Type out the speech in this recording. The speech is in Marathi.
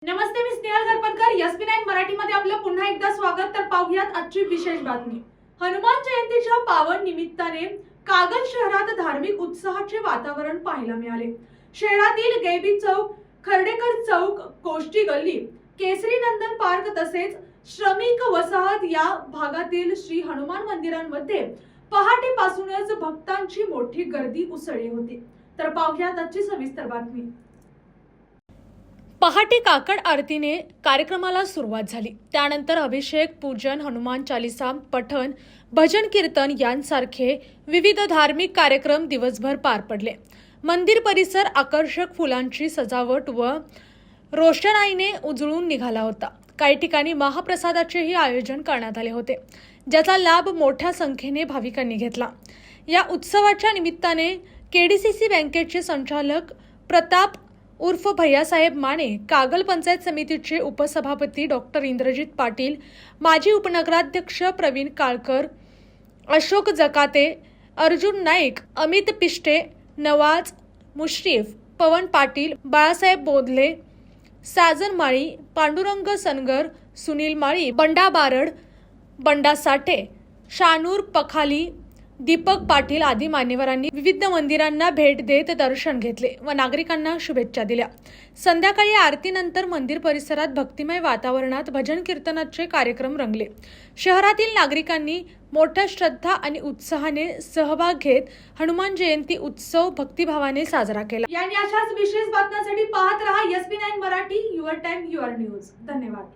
नमस्ते, मी स्नेहल गरपणकर. SP9 मराठीमध्ये आपलं पुन्हा एकदा स्वागत. तर पाहूयात आजची विशेष बातमी. हनुमान जयंतीच्या पावन निमित्ताने कागल शहरात धार्मिक उत्साहाचे वातावरण पाहायला मिळाले. शहरातील गैबी चौक, खर्डेकर चौक, कोष्टी गल्ली, केसरी नंदन पार्क तसेच श्रमिक वसाहत या भागातील श्री हनुमान मंदिरांमध्ये पहाटेपासूनच भक्तांची मोठी गर्दी उसळली होती. तर पाहूयात आजची सविस्तर बातमी. पहाटे काकड आरतीने कार्यक्रमाला सुरुवात झाली. त्यानंतर अभिषेक, पूजन, हनुमान चालीसा पठण, भजन कीर्तन यांसारखे विविध धार्मिक कार्यक्रम दिवसभर पार पडले. मंदिर परिसर आकर्षक फुलांची सजावट व रोषणाईने उजळून निघाला होता. काही ठिकाणी महाप्रसादाचेही आयोजन करण्यात आले होते, ज्याचा लाभ मोठ्या संख्येने भाविकांनी घेतला. या उत्सवाच्या निमित्ताने केडीसीसी बँकेचे संचालक प्रताप उर्फ भैयासाहेब माने, कागल पंचायत समितीचे उपसभापती डॉक्टर इंद्रजित पाटील, माजी उपनगराध्यक्ष प्रवीण काळकर, अशोक जकाते, अर्जुन नाईक, अमित पिष्टे, नवाज मुश्रीफ, पवन पाटील, बाळासाहेब बोधले, साजन माळी, पांडुरंग सनगर, सुनील माळी, बंडा बारड, बंडा साठे, शानूर पखाली, दीपक पाटील आदी मान्यवरांनी विविध मंदिरांना भेट देत दर्शन घेतले व नागरिकांना शुभेच्छा दिल्या. संध्याकाळी आरतीनंतर मंदिर परिसरात भक्तिमय वातावरणात भजन कीर्तनाचे कार्यक्रम रंगले. शहरातील नागरिकांनी मोठ्या श्रद्धा आणि उत्साहाने सहभाग घेत हनुमान जयंती उत्सव भक्तिभावाने साजरा केला. यांनी अशाच विशेष बातम्यांसाठी पाहत रहा SP9 Marathi, your time your news. धन्यवाद.